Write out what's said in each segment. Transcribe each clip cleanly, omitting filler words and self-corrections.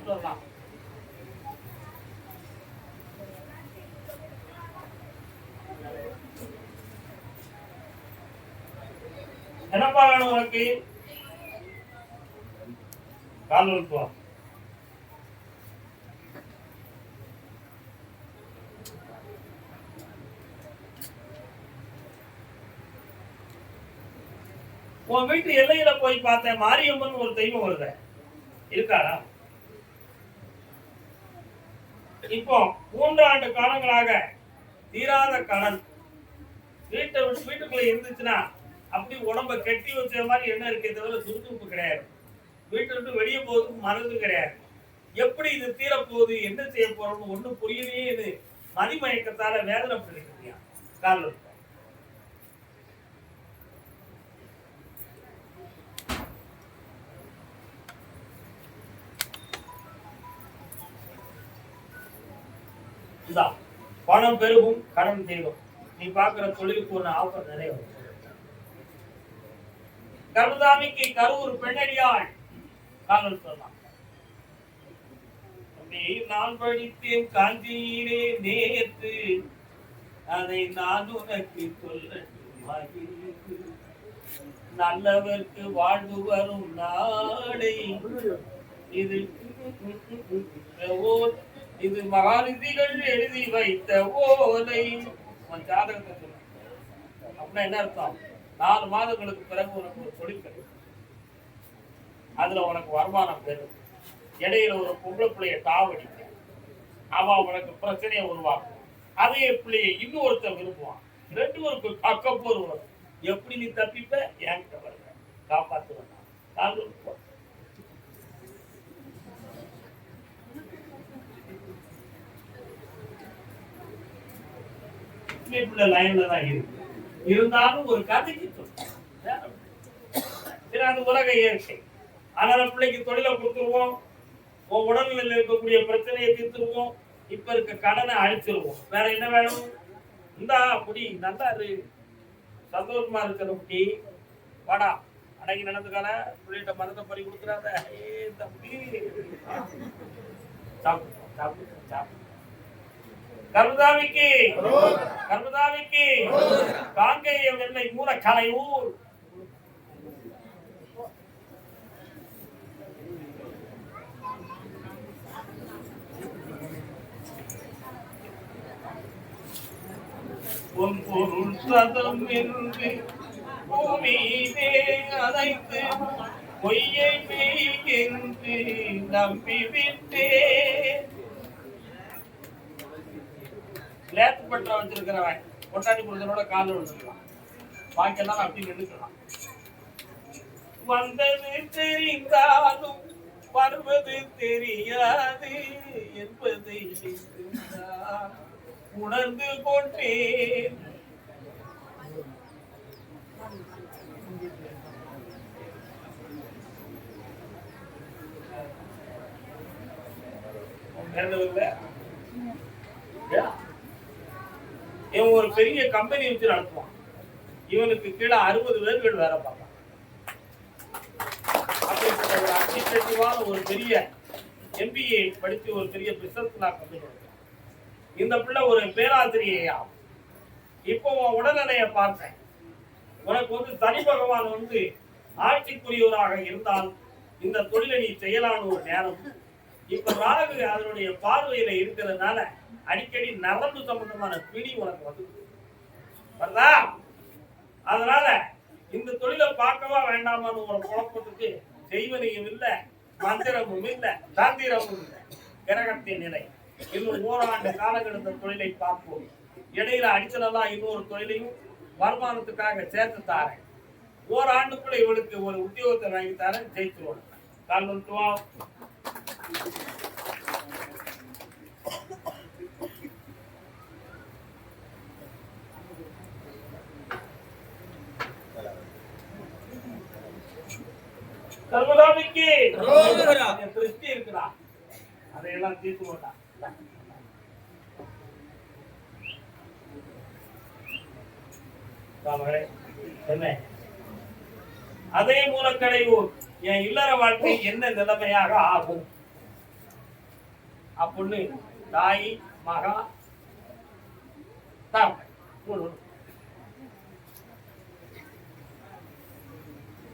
சொல்லலாம். என்னப்பா வேணும் உனக்கு? கால் வலுப்பா. உன் வீட்டு எல்லையில போய் பார்த்தேன், மாரியம்மன் ஒரு தெய்வம் வருது, இருக்காரா? இப்போ 3 ஆண்டு காலங்களாக தீராத கடன் வீட்டுக்குள்ள இருந்துச்சுன்னா அப்படி உடம்ப கெட்டி வச்ச மாதிரி என்ன இருக்கே தவிர சுறுசுறுப்பு கிடையாது. வீட்டை விட்டு வெளியே போகுது மனது கிடையாது. எப்படி இது தீரப்போகுது, என்ன செய்ய போறோம்னு ஒண்ணும் புரியலையே. இது மதிமயக்கத்தால வேதனை பண்ணிருக்கியா? காரணம் பணம் பெருகும், கடன் தீரும். நீ பாக்குற தொழிலுக்கு ஒரு ஆஃபர் நிறைய வரும். கருதாமிக்கு கரூர் பெண்ணடியாள் காதல் சொல்லலாம். நான் படித்தேன் காஞ்சியிலே நேற்று, அதை நான் உனக்கு சொல்லட்டும். நல்லவர்க்கு வாழ்வு வரும் நாளை இது இது மகாநிதிகள் எழுதி வைத்த ஓலை. ஜாதகத்தை சொல்ல அப்படின்னா என்ன அர்த்தம்? 4 மாதங்களுக்கு பிறகு உனக்கு ஒரு தொழில் கிடைக்கும், அதுல உனக்கு வருமானம் பெறும். இடையில ஒரு பொம்பளை பிள்ளைய தாவடிக்க, அவ உனக்கு பிரச்சனையை உருவாக்கும். அதே பிள்ளைய இன்னொருத்தர் விரும்புவான், 2 பேருக்கு அக்கப்போர் வரும். எப்படி நீ தப்பிப்ப? என்கிட்ட வருவ, காப்பாத்துவேன். லைன்ல தான் இருக்கு, இருந்தாலும் ஒரு கதைக்கு சொல்றேன். அது உலக இயற்கை. அதனால பிள்ளைக்கு தொழிலை கொடுத்துருவோம், உன் உடல்நிலையில் இருக்கக்கூடிய பிரச்சனையை தீர்த்துருவோம், இப்ப இருக்க கடனை அழிச்சிருவோம். வேற என்ன வேணும்? இந்தா குடி, நல்லா இரு, சந்தோஷமா இருக்கிற குடி, வாடா, அடங்கி நடந்துக்கான பிள்ளைகிட்ட மதத்தை பறி கொடுக்குறாத. கருதாவிக்கு கருதாவிக்கு காங்கேய வெள்ளை மூல கலையூர் உன் பொருள் சதம் என்று பூமியிலே அனைத்து பொய்யை மெய் என்று நம்பிவிட்டேன். லேத்து பற்ற வச்சிருக்கிறவன் கொட்டாடி புரிதனோட கால விழுந்துக்கலாம், பாக்கெல்லாம் அப்படி நின்றுக்கலாம். வந்தது தெரிந்தாலும் வருவது தெரியாது என்பதை உணர்ந்து கொண்டேன். இவன் ஒரு பெரிய கம்பெனி வச்சு நடத்துவான். இவனுக்கு கீழே 60 பேர்கள் வேலை பார்ப்பான். அப்படிப்பட்ட ஒரு அட்மினிஸ்ட்ரேட்டிவான ஒரு பெரிய MBA படித்து ஒரு பெரிய பிசினஸ் கம்பெனி. இந்த பிள்ளை ஒரு பேராசிரியையா. இப்போ உன் உடல்நிலையை பார்த்தேன், உனக்கு சனி பகவான் ஆட்சிக்குரியவராக இருந்தால் இந்த தொழிலை நீ செய்யலான்னு ஒரு நேரம். இப்ப ராகு அதனுடைய பார்வையில இருக்கிறதுனால அடிக்கடி நரம்பு சம்பந்தமான பிடி உனக்கு வருதா. அதனால இந்த தொழிலை பார்க்கவா வேண்டாமான்னு ஒரு குழப்பத்துக்கு செய்வனையும் இல்லை, மந்திரமும் இல்லை, தந்திரமும் இல்லை. கிரகத்தின் நிலை. இன்னும் 1 ஆண்டு காலகட்ட தொழிலை பார்ப்போம். இடையில அடிச்சலெல்லாம் இன்னொரு தொழிலையும் வருமானத்துக்காக சேர்த்து தாரேன். 1 ஆண்டுக்குள்ள இவளுக்கு ஒரு உத்தியோகத்தை வாங்கி தரேன், ஜெயிச்சுருவாங்க. கால்வா சர்வதாமிக்கு திருஷ்டி இருக்குதா, அதையெல்லாம் தீர்த்து போட்டா. அதே மூலக்கடையூர் என் இல்லற வாழ்க்கை என்ன நிலைமையாக ஆகும்? அப்பொண்ணு தாய் மகா தான்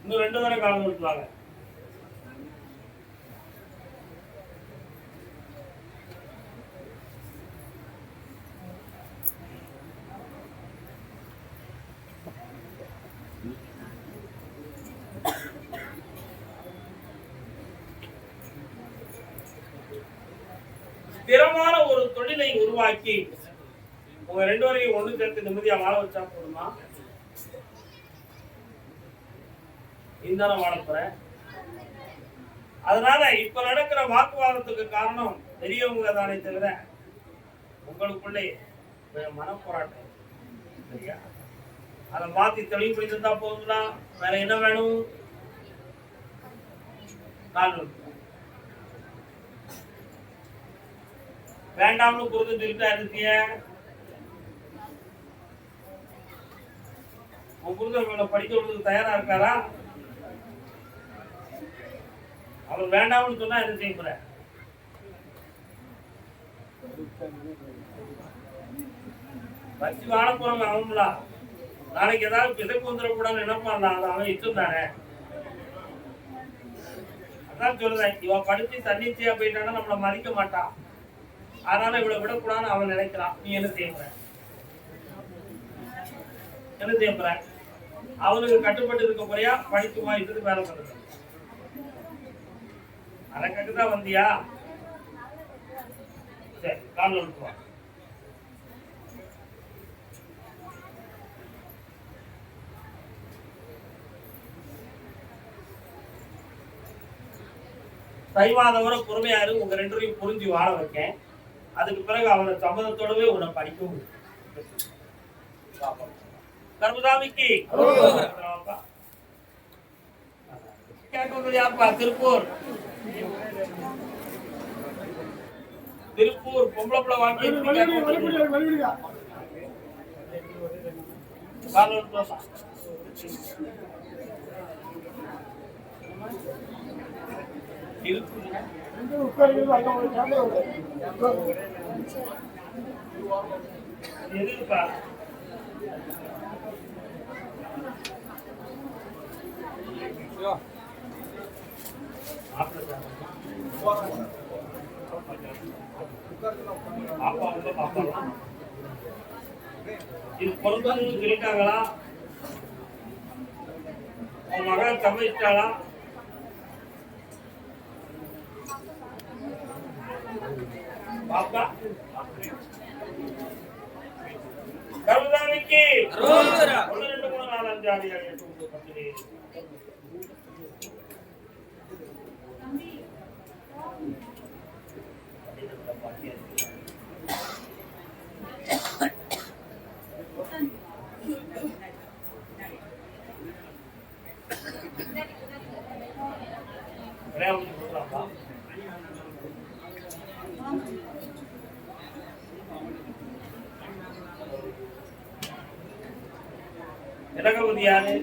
இன்னும் 2 வரை காலம் கொடுத்துவாங்க. ஸ்திரமான ஒரு தொழிலை உருவாக்கி உங்க 2 வரையும் ஒண்ணு சேர்த்து நிம்மதியா வாழ வச்சா போதுமா? இந்த வாழ போறேன். அதனால இப்ப நடக்கிற வாக்குவாதத்துக்கு காரணம் பெரியவங்க தானே தவிர உங்களுக்குள்ளே மனப்போராட்டம். சரியா? அதை மாத்தி தெளிவுபடுத்திருந்தா போதுங்களா? வேற என்ன வேணும்? வேண்டாம்னு பொறுத்து சொல்லிட்டா இருக்கிய உன் குருதர்களை படிக்க விடுறதுக்கு தயாரா இருக்காரா? அவர் வேண்டாம்னு சொன்னா என்ன செய்ய போற? வச்சு வாழ போறவங்க அவங்களா நாளைக்கு ஏதாவது பிசைக்கு வந்துடக்கூடாதுன்னு நினைப்பான். அவன் இஷ்டம் தானே. அதான் சொல்லுறேன், இவன் படிச்சு தன்னிச்சையா போயிட்டானா நம்மள மதிக்க மாட்டான். அதனால இவ்வளவு விடக்கூடாதுன்னு அவன் நினைக்கிறான். நீ என்ன செய்ய என்ன செய்ய போற? அவனுக்கு கட்டுப்பட்டு இருக்க போறியா? படிக்குமா இதுக்கு வேலை பண்ணுறது அதற்காகதான் வந்தியா? சரி, கால் எடுத்துவா. சைவாதவரை பொறுமையாரு உங்க 2 பேரையும் புரிஞ்சு வாழ வைக்கேன். அதுக்கு பிறகு அவனை சம்மதத்தோடவே உன்னை படிக்கவும். கர்மசாமிக்கு யாருப்பா? திருப்பூர் பொம்பளை பிள்ளை வாங்கி எதுப்பா? இது பொருத்தம் சொல்லிட்டாங்களா? உன் மகன் சமைச்சிட்டாளா? பாப்பா கருதானிக்கு 1 2 3 4 5 6 7 8 9 இலகபதி யாரு?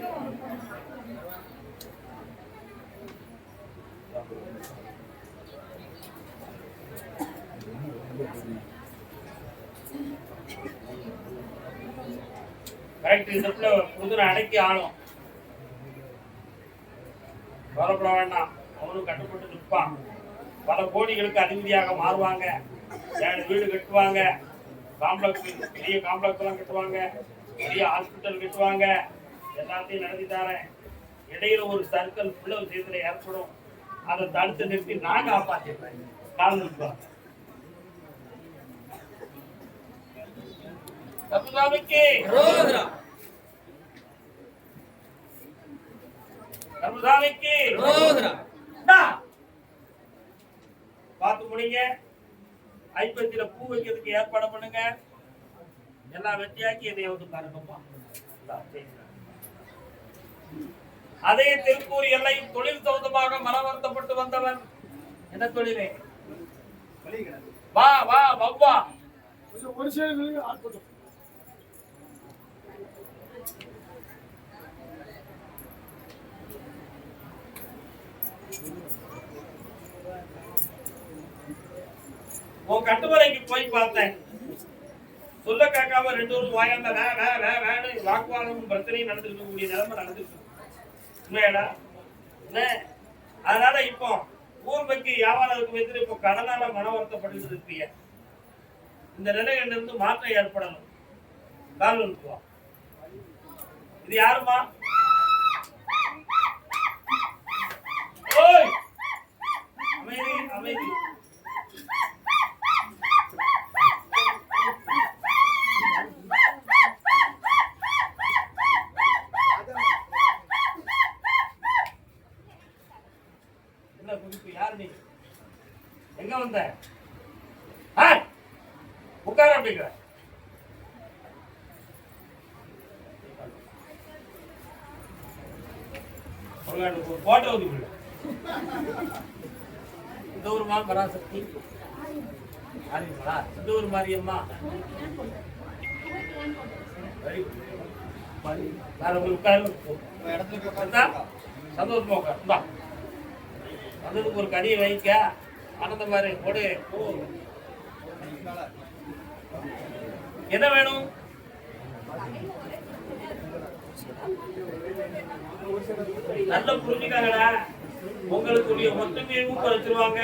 கரெக்ட். இந்த பிள்ளை குதிரை அடக்கி ஆளும். கவலைப்பட வேண்டாம், அவனும் கட்டுப்பட்டு நிற்பான். பல கோடிகளுக்கு அதிபதியாக மாறுவாங்க. 7 வீடு கட்டுவாங்க. காம்ப்ளெக்ஸ், பெரிய காம்ப்ளெக்ஸ் எல்லாம் கட்டுவாங்க. பெரிய ஹாஸ்பிட்டல் கட்டுவாங்க. எல்லாத்தையும் நடத்தி தரேன். இடையில ஒரு சர்க்கிள் பிள்ளை விஷயத்துல ஏற்படும். அதை தடுத்து நிறுத்தி நான் காப்பாற்றிடுறேன். கால் நிறுத்துவாங்க. கருதாமிக்கு பார்த்து முடிங்க. ஐப்பத்தில பூ வைக்கிறதுக்கு ஏற்பாடு பண்ணுங்க. எல்லாம் வெட்டியாக்கி என்னைய வந்து பாருங்கப்பா. அதே திருப்பூர் எல்லையும் தொழில் சம்பந்தமாக மனவருத்தப்பட்டு வந்தவன். என்ன தொழிலே? வா வா வவ்வா. ஒரு சேர் உன் கட்டுமலைக்கு போய் பார்த்தேன். சொல்ல கேட்காம ரெண்டு பேரும் வாயாந்த வேணு வாக்குவாதமும் பிரச்சனையும் நடந்துட்டு இருக்கக்கூடிய நிலைமை நடந்துட்டு இருக்கு. உண்மையாடா? அதனால இப்போ ஊர்மைக்கு வியாபாரத்துக்கு வைத்து இப்போ கடனால மன வருத்தப்பட்டு இருப்பீங்க. இந்த நிலையிலிருந்து மாற்றம் ஏற்படணும். கால் நிறுத்துவோம். இது யாருமா? ஓய், அமைதி அமைதி. யாரு நீ? எங்க வந்த? உட்கார அப்படிங்கிற போட்டோ இந்த ஊர் மா பராசக்தி இந்த ஊர் மாரியம்மா சந்தோஷமா உட்கார். வந்ததுக்கு ஒரு கடியை வைக்க ஆனந்த மாதிரி போடு. என்ன வேணும்? நல்ல புரிஞ்சுக்காங்கடா. உங்களுக்குரிய ஒற்றுமையையும் குறைச்சிருவாங்க,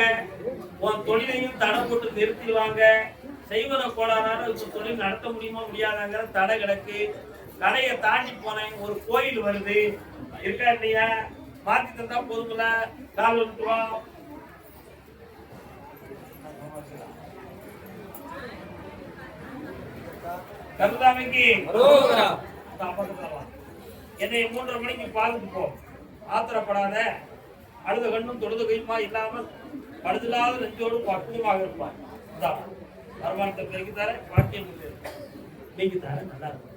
உன் தொழிலையும் தடை போட்டு நிறுத்திடுவாங்க. செய்வன கோளாறான தொழில் நடத்த முடியுமா முடியாதாங்கிற தடை கிடக்கு. கடையை தாண்டி போனேன், ஒரு கோயில் வருது இருக்கா இல்லையா? மாத்தி தந்தா போதுமில்ல. கால் விட்டுவா. கருதாமைக்கு என்னை 3:30 மணிக்கு பார்த்துட்டு போ. ஆத்திரப்படாத. அழுத கண்ணும் தொழுத கையுமா இல்லாமல் படுதலாத நெஞ்சோடு பக்குவமாக இருப்பார். வருமானத்தை பெருக்கி தர, பாக்கியம் நீங்க தர, நல்லா இருக்கும்.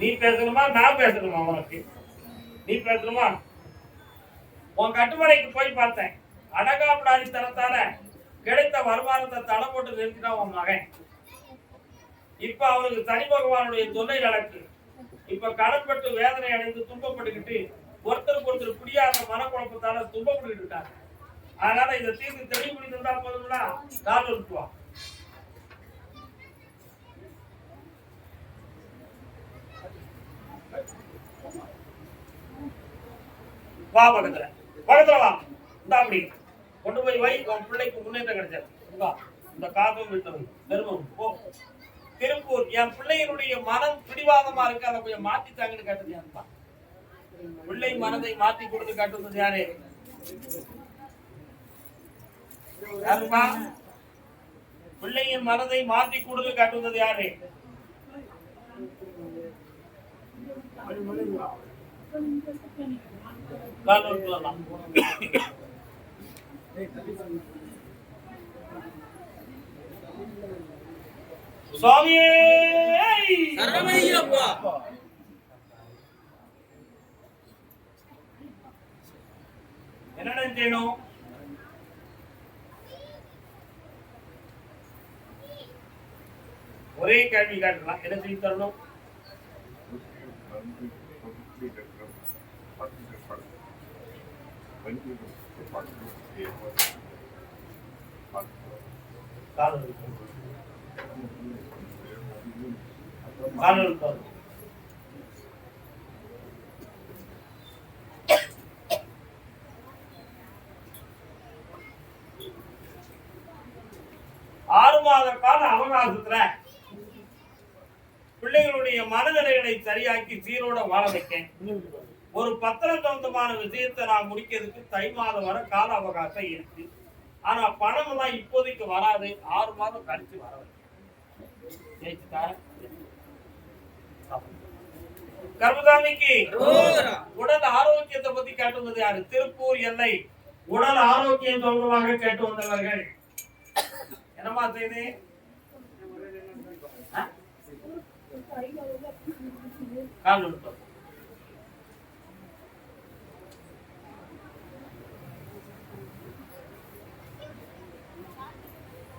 நீ பேசணுமா நான் பேசணுமா? உனக்கு நீ பேசணுமா? உன் கட்டுமனைக்கு போய் பார்த்தேன். அடகாப்படாதி தரத்தால கிடைத்த வருமானத்தை தடை போட்டு நிறுத்தினா உன் மகன். இப்ப அவனுக்கு தனி பகவானுடைய தொல்லை நடக்கு. இப்ப கடன்பட்டு வேதனை அடைந்து துன்பப்பட்டுக்கிட்டு ஒருத்தருக்கு ஒருத்தர் புரியாத மனக்குழப்பத்தால துன்பப்பட்டு இருக்காங்க. அதனால இதை தீர்த்து தெளிவுபடி தந்தா போதும்னா கால் இருக்குவா. வா பக்கத்துல பக்கத்துல வா. இந்த அப்படி கொண்டு போய் வை. உன் பிள்ளைக்கு முன்னேற்றம் கிடைச்சது. இந்த காதும் விட்டது பெருமம் போ. திருப்பூர் என் பிள்ளையினுடைய மனம் பிடிவாதமா இருக்கு, அதை கொஞ்சம் மாத்தித்தாங்கன்னு கேட்டது யாருப்பா? பிள்ளை மனதை மாத்தி கொடுத்து காட்டுவது யாரு? யாருப்பா? பிள்ளையின் மனதை மாற்றி கொடுத்து காட்டுவது யாரு? சுவாமியே சரணமையப்பா. என்னடா செய்யணும்? ஒரே கேள்வி காட்டலாம். என்ன செய்ய தரணும்? ஆறு மாத கால அவகாசத்துல பிள்ளைகளுடைய மனநிலைகளை சரியாக்கி சீரோட வாழ வைக்க ஒரு பத்திரம் சொந்தமான விஷயத்தை நான் முடிக்கிறதுக்கு தை மாதம் வர கால அவகாசம் இருக்கு. ஆனா பணம் எல்லாம் இப்போதைக்கு வராது. 6 மாதம் கழிச்சு வர கர்மசாமிக்கு உடல் ஆரோக்கியத்தை பத்தி கேட்டு வந்தது யாரு? திருப்பூர் எல்லை உடல் ஆரோக்கியம் சொல்றவாக கேட்டு வந்தவர்கள். என்னமா செய்து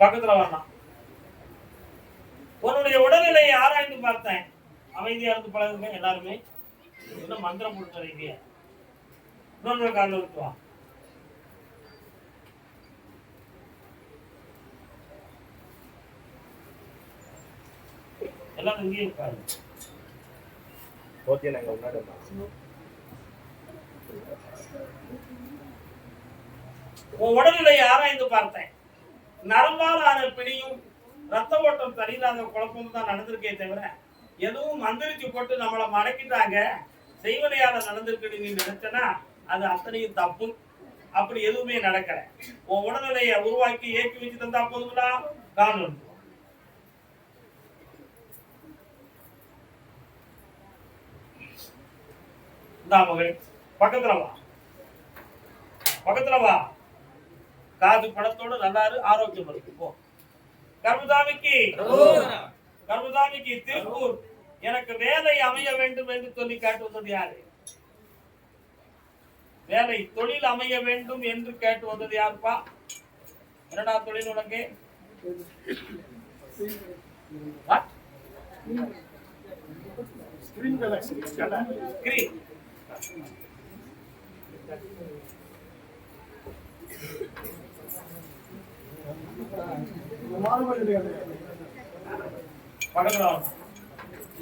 பக்கத்துல வரலாம். உன்னுடைய உடல்நிலையை ஆராய்ந்து பார்த்தேன். அமைதியா இருந்து பழகுங்க எல்லாருமே. என்ன மந்திரம் கொடுத்துறீங்க? இன்னொரு காலம் இருக்குவா. எல்லாம் இங்கேயே இருக்காரு. உன் உடல்நிலையை ஆராய்ந்து பார்த்தேன். நரம்பால் ஆன பிணியும் ரத்த ஓட்டம் சரியில்லாத குழப்பமும் தான் நடந்திருக்கே தவிர எதுவும் மந்திரிச்சு போட்டு நம்மளை மடக்கிட்டாங்க செய்வனையால நடந்திருக்கு நீ நினைச்சனா அது அத்தனையும் தப்பு. அப்படி எதுவுமே நடக்கல. உன் உடல்நிலையை உருவாக்கி ஏற்றி வச்சு தந்தா போதுங்களா? காரணம் மகளே, பக்கத்துல வா, பக்கத்துல வா. காது பணத்தோடு நல்லாரு, ஆரோக்கியம் இருக்கு. போ. கர்மதாமிக்கு கர்மதாமிக்கு திருப்பூர் எனக்கு வேலை அமைய வேண்டும் என்று சொல்லி கேட்டு வந்தது யாரு? வேலை தொழில் அமைய வேண்டும் என்று கேட்டு வந்தது யாருப்பா? என்னடா தொழில் உனக்கு?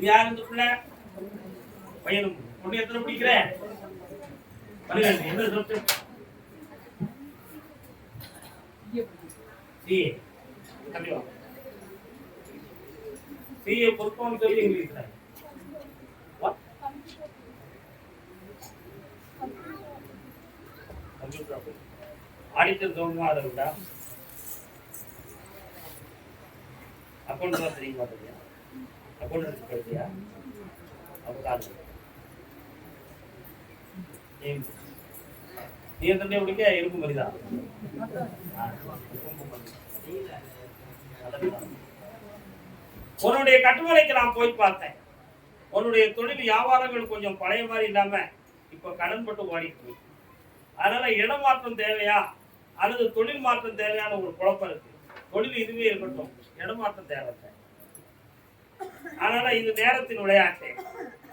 யார் இந்த பிள்ளை? பையனும் பொண்ணு எத்தனை பிடிக்கிறேன்? என்ன சொல்லிட்டு சிஏ பொறுப்பான்னு சொல்லி இங்கிலீஷ்ல ஆடிட்டர் கவர்மா அதை விட்டா அக்கௌண்ட் தான் தெரிய மாட்டேங்கியா? அக்கௌண்ட் கிடைச்சியா? அவகாது நீ தண்ணி பிடிக்க இருப்பு மாதிரிதான். உன்னுடைய கட்டுமனைக்கு நான் போய் பார்த்தேன். உன்னுடைய தொழில் வியாபாரங்கள் கொஞ்சம் பழைய மாதிரி இல்லாம இப்ப கடன் பட்டு ஓடிட்டு, அதனால இடமாற்றம் தேவையா அல்லது தொழில் மாற்றம் தேவையான ஒரு குழப்பம் இருக்கு. தொழில் இதுவே இருக்கட்டும், இடமாற்றம் தேவை. அதனால இந்த நேரத்தின் விளையாட்டு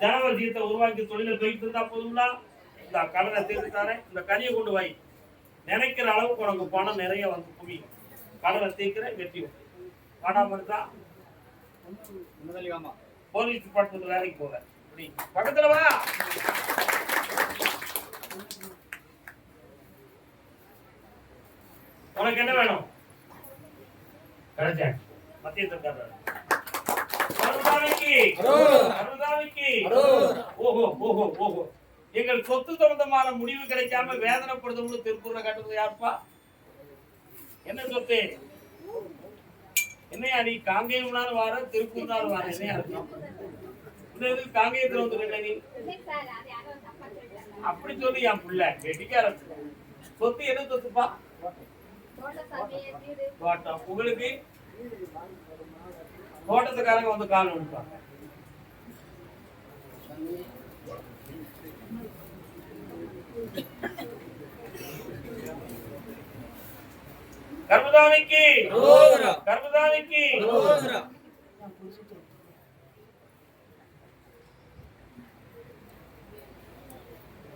ஜனவசியத்தை உருவாக்கி தொழிலை போயிட்டு இருந்தா போதும்னா இந்த கடனை தீர்த்து தரேன். இந்த கனியை கொண்டு வை. நினைக்கிற அளவுக்கு உனக்கு பணம் நிறைய வந்து குவியும். கடனை தீர்க்கிற வெற்றி பணம் இருந்தா போலீஸ் டிபார்ட்மெண்ட் வேலைக்கு போக பக்கத்துல வா. உனக்கு என்ன வேணும்? கிடைச்சேன் மத்திய சர்க்கார். எங்கள் சொத்து சம்பந்தமான முடிவு கிடைக்காம வேதனைப்படுத்தணும் திருப்பூர்ல கட்டுறது யாருப்பா? என்ன சொத்து? என்னையா நீ காங்கேயம்னாலும் வார திருப்பூர்னாலும் வார என்னையா இருக்கும்? காங்கேயத்துல வந்து நீ அப்படி சொல்லி என் புள்ள வெட்டிக்கார சொத்து என்ன சொத்துப்பா? தோட்டம். உங்களுக்கு தோட்டத்துக்காரங்க வந்து கால் விடுப்பாங்க. கர்மதாமிக்கு கர்மதாமிக்கு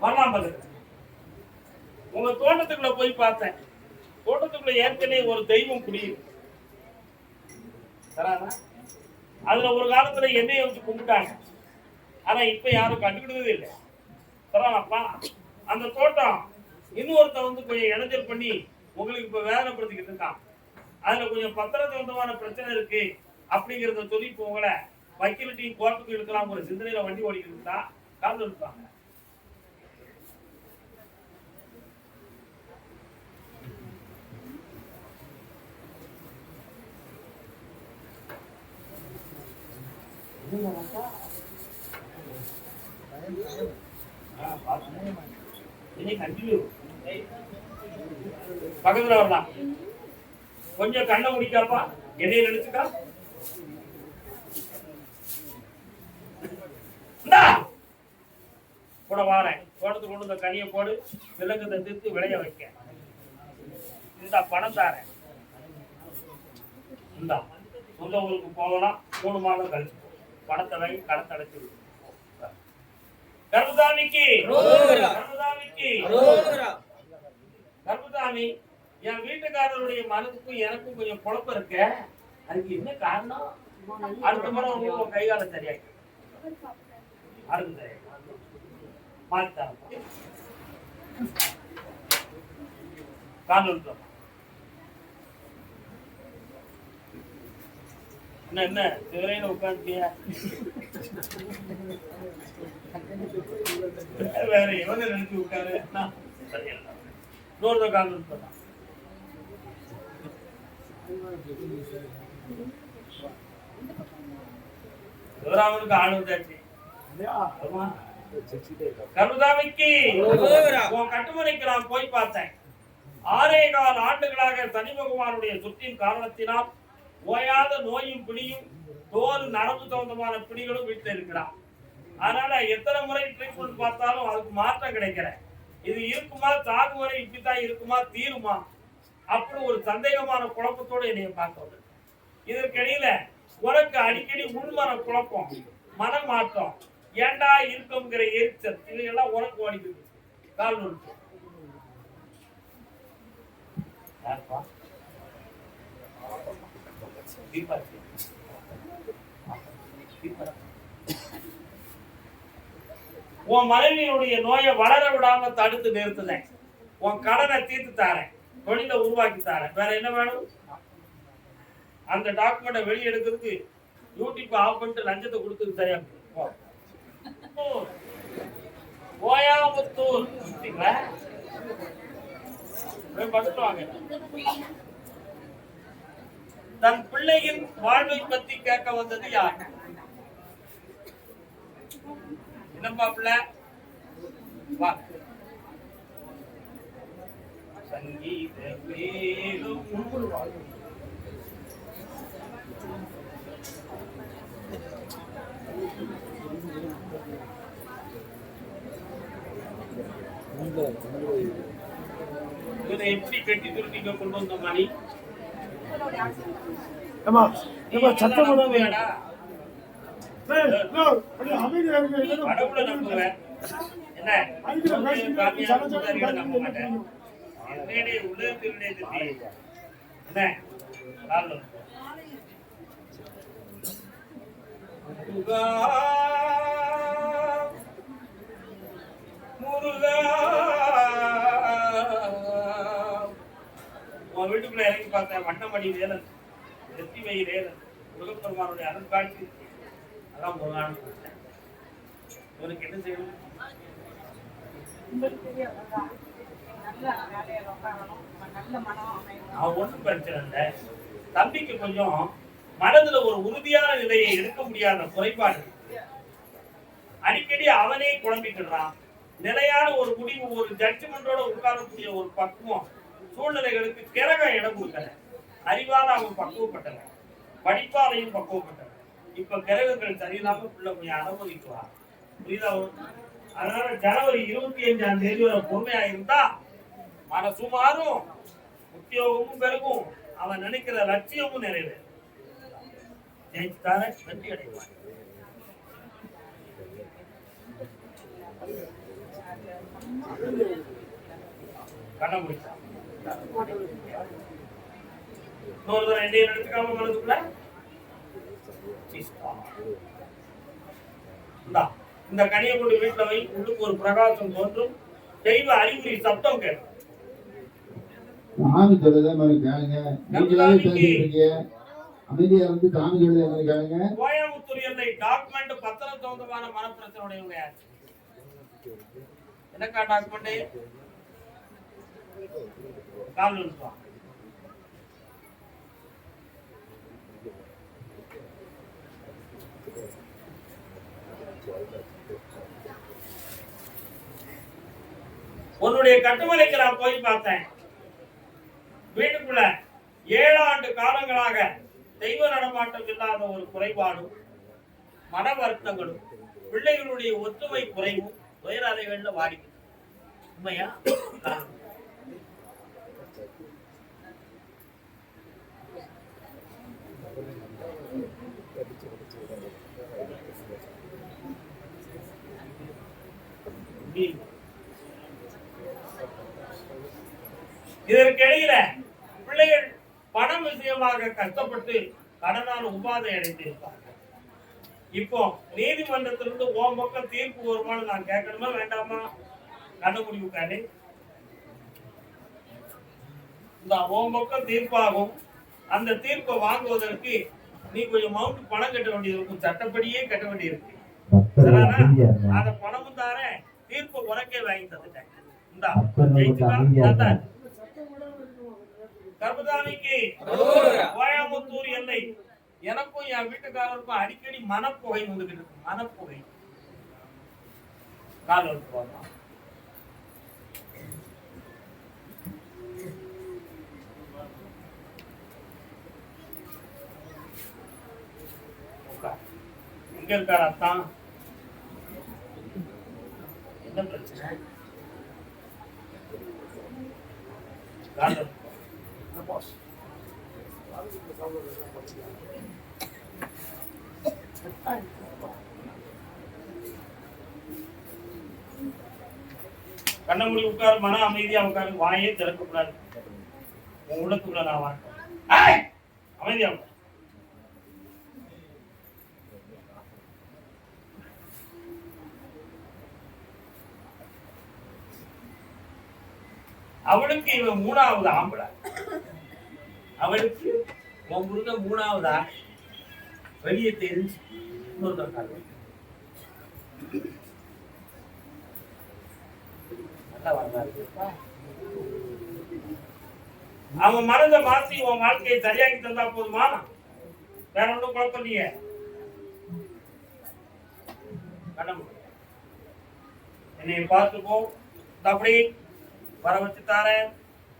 வரலாம். உங்க தோட்டத்துக்குள்ள போய் பார்த்தேன். தோட்டத்துக்குள்ள ஏற்கனவே ஒரு தெய்வம் குடியிருக்கு. அதுல ஒரு காலத்துல எண்ணெயை வச்சு கும்பிட்டாங்க. ஆனா இப்ப யாரும் கண்டுக்கிட்டதே இல்லை. தராப்பா அந்த தோட்டம் இன்னொருத்த வந்து கொஞ்சம் இடைஞ்சல் பண்ணி உங்களுக்கு இப்ப வேதனைப்படுத்திக்கிட்டு இருக்கான். அதுல கொஞ்சம் பத்திர சம்பந்தமான பிரச்சனை இருக்கு அப்படிங்கிறத சொல்லி இப்போ உங்களை வக்கீலட்டையும் கோர்ட்டுக்கு இழுக்கலாம் ஒரு சிந்தனையில வண்டி ஓடிக்கிட்டு இருந்தா காலம் இருப்பாங்க. பக்கத்துல வரலாம். கொஞ்சம் கண்ணை முடிக்காப்பா, என்னைய நினைச்சுக்கா. கூட வாரேன். தோட்டத்துக்கு கொண்டு இந்த கனியை போடு, விலங்குதை தீர்த்து விளைய வைக்க. இந்த பணம் தாரேன். இந்த சொந்த ஊருக்கு போகலாம். 3 மாதம் கழிச்சு பணத்தை வாங்கி கடத்தை அடைச்சு விடு. கர்மதாமிக்கு கர்மதாமிக்கு கர்மதாமி, என் வீட்டுக்காரருடைய மனதுக்கும் எனக்கும் கொஞ்சம் குழப்பம் இருக்க. அதுக்கு என்ன காரணம்? அடுத்த முறை உங்களுக்கு கை காலம் சரியாக்கி அறுந்து சரியா மாத்தாரம் கால் என்ன சிவரையில உட்காந்துட்டியா? வேற எவனை நினைச்சு உட்காரு. இன்னொரு கால் சிவராமனுக்கு ஆள் வந்தாச்சு. கருதாமிக்கு உன் கட்டுமனைக்கு நான் போய் பார்த்தேன். 6.25 ஆண்டுகளாக சனி பகவானுடைய சுற்றின் காரணத்தினால் ஓயாத நோயும் பிடியும் தோல் நரம்பு சம்பந்தமான பிடிகளும் வீட்டில் இருக்கிறான். அதனால எத்தனை முறை ட்ரீட்மெண்ட் பார்த்தாலும் அதுக்கு மாற்றம் கிடைக்கல. இது இருக்குமா, சாகு வரை இப்படித்தான் இருக்குமா, தீருமா அப்படி ஒரு சந்தேகமான குழப்பத்தோடு என்னைய பார்க்க. இதற்கிடையில உனக்கு அடிக்கடி உள்மன குழப்பம், மன மாற்றம், ஏண்டா இருக்குங்கிற எரிச்சல், இதையெல்லாம் உனக்கு ஓடிக்குது. கால் நொறுக்கு உன் மனைவியுடைய நோயை வளர விடாம தடுத்து நிறுத்துனேன். உன் கடனை தீர்த்து தாரேன், தொழிலை உருவாக்கி தாரேன். வேற என்ன வேணும்? அந்த டாக்குமெண்ட்டை வெளியெடுக்கிறதுக்கு யூடியூப் ஆஃப் பண்ணிட்டு லஞ்சத்தை கொடுத்தது சரியா? கோயாமுத்தூர் தன் பிள்ளையின் வாழ்வை பத்தி கேட்க வந்தது யார்? என்னப்பா பிள்ளை? சங்கீத எப்படி கட்டி துருட்டிக்க கொண்டு வந்த மணி சத்தம் வீட்டுக்குள்ள இறங்கி பார்த்தேன். வண்ணமணி வேலன், வெற்றிமை வேலன், முருகப்பெருமானுடைய அருள்காட்சி. அதான் முருகான். இவனுக்கு என்ன செய்யணும்? அவன் ஒன்றும் பிரச்சனை இல்லை. தம்பிக்கு கொஞ்சம் மனதுல ஒரு உறுதியான நிலையை எடுக்க முடியாத குறைபாடு. அடிக்கடி அவனே குழம்பிக்கிறான். நிலையான ஒரு முடிவு, ஒரு ஜட்ஜ்மெண்டோட உட்காரக்கூடிய ஒரு பக்குவம் சூழ்நிலைகளுக்கு கிரகம் இடம் கொடுக்கல. அறிவால அவன் பக்குவப்பட்டவன், படிப்பாலையும் பக்குவப்பட்டவன். இப்ப கிரகங்கள் சரியில்லாம பிள்ளை கொஞ்சம் அனுமதிக்குவான். புரியுதா? அதனால ஜனவரி 25ஆம் தேதி வரை பொறுமையா இருந்தா மனசு மாறும், உத்தியோகமும் பெருகும், அவன் நினைக்கிற லட்சியமும் நிறைவேறும். ஜெயித்தார வெற்றி அடைவான். கண்ண முடிச்சான். எடுத்துக்காம மனதுக்குள்ள இந்த கனியை கொண்டு வீட்டுல வை. உள்ளுக்கு ஒரு பிரகாசம் தோன்றும். தெய்வ அறிகுறி சப்தம் கேட்கும். சாமி சொல்றதே மாதிரி கேளுங்க. நீங்களாவே பேசிருக்கீங்க. அமைதியா இருந்து சாமி சொல்றதே மாதிரி கேளுங்க. கோயம்புத்தூர் எல்லை டாக்குமெண்ட் பத்திரம் சொந்தமான மனப்பிரச்சனையுடையவங்க யாரு? என்னக்கா டாக்குமெண்ட்? கால் நிறுத்துவான். உன்னுடைய கட்டுமலைக்கு நான் போய் பார்த்தேன். வீட்டுக்குள்ள 7 ஆண்டு காலங்களாக தெய்வ நடமாட்டம் இல்லாத ஒரு குறைபாடும், மன வருத்தங்களும், பிள்ளைகளுடைய ஒற்றுமை குறைவும் உயரலைகள்ல வாடிக்கு. உண்மையா? இதற்கிடையில பிள்ளைகள் பணம் விஷயமாக கஷ்டப்பட்டு கடனால் உபாதை அடைந்திருப்பாங்க. இப்போ நீதிமன்றத்திலிருந்து உன் பக்கம் தீர்ப்பு வருமானு நான் கேட்கணுமா வேண்டாமா? கண்டுபிடி உட்காரு. இந்த உன் பக்கம் தீர்ப்பாகும். அந்த தீர்ப்பை வாங்குவதற்கு நீ கொஞ்சம் மவுண்ட் பணம் கட்ட வேண்டியது இருக்கும். சட்டப்படியே கட்ட வேண்டியிருக்கு. அந்த பணமும் தாரேன், தீர்ப்பு உனக்கே வாங்கி தந்துட்டேன். இந்த கர்மதாமிக்கு கோயம்புத்தூர் எல்லை. எனக்கும் என் வீட்டுக்காரருக்கும் அடிக்கடி மனப்புகை வந்துகிட்டு இருக்கு. மனப்புகை கால் போமா எங்க இருக்காரு அத்தான்? என்ன பிரச்சனை? கண்ண மூடி உட்காரு, மன அமைதியா உட்காரு, வாயே திறக்கக்கூடாது. உன் உள்ளத்துக்குள்ள நான் வாழ்க்கை அமைதியா உட்காரு. அவளுக்கு இவன் மூணாவது ஆம்பளை. அவளுக்கு உன் முருக மூணாவதா வெளியே தெரிஞ்சு அவன் மனதை மாற்றி உன் வாழ்க்கையை சரியாக்கி தந்தா போதுமா? வேற ஒன்றும் குழப்பம் இல்லையே. என்னை பார்த்துக்கோ, அப்படி வர வச்சு தாரேன்,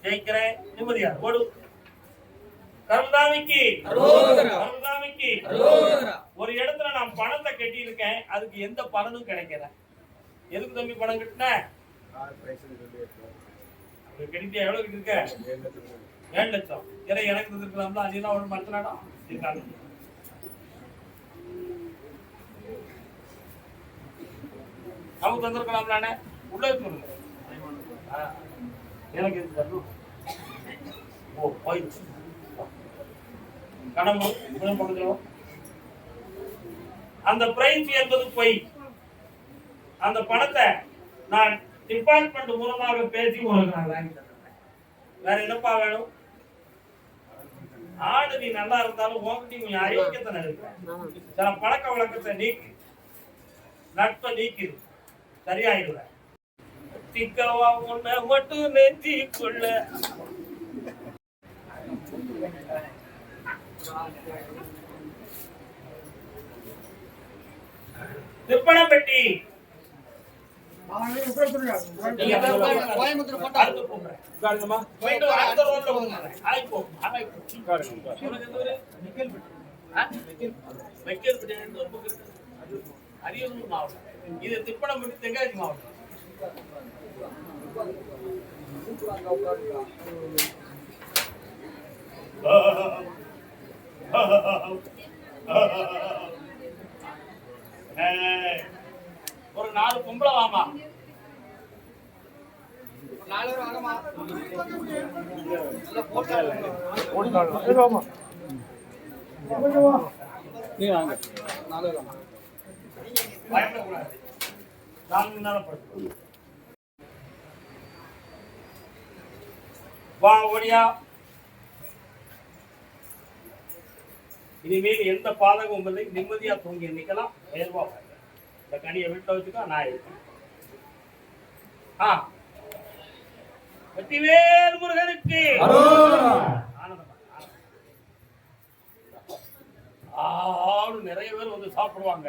ஜெயிக்கிறேன், நிம்மதியா ஓடு. கருமதாமிக்கு கருமதாமிக்கு ஒரு இடத்துல நான் பணத்தை கட்டி இருக்கேன், அதுக்கு எந்த பலனும் கிடைக்கல. எதுக்கு தம்பி பணம் கட்டின? கட்டிட்டியா? எவ்வளவு இருக்க? 7 லட்சம். இதை எனக்கு இருக்கலாம்ல, அதெல்லாம் ஒண்ணு மறந்துடாடா. அவங்க தந்திருக்கலாம்லானே உள்ள இருக்கு. எனக்கு எது தரணும்? ஓ போயிடுச்சு. கடமை பக்கத்துல அந்த பிரைஸ் என்பது போய் அந்த பணத்தை நான் டிபார்ட்மெண்ட் மூலமாக பேசி உங்களுக்கு நான் வாங்கி தந்தேன். வேற என்னப்பா வேணும்? ஆடு நீ நல்லா இருந்தாலும் உங்ககிட்ட கொஞ்சம் அயோக்கியத்தனை இருக்கு. சில பழக்க வழக்கத்தை நீக்கி நட்பை நீக்கி சரியாயிடுவேன். திக்கவா உன்னை மட்டும் நெஞ்சிக்குள்ள திருப்பணம் பெட்டி அரியலூர் மாவட்டம். இது திருப்பணம் பெட்டி தென்காசி மாவட்டம். ஒரு 4 பொம்பளை வாமா. வா ஓடியா. இனிமேல் எந்த பாதகமும் இல்லை. நிம்மதியா தூங்கி நிக்கலாம். இந்த கனியை வீட்டில் வச்சுக்கோ, நான் இருக்கேன். வெற்றிவேல் முருகனுக்கு நிறைய பேர் வந்து சாப்பிடுவாங்க.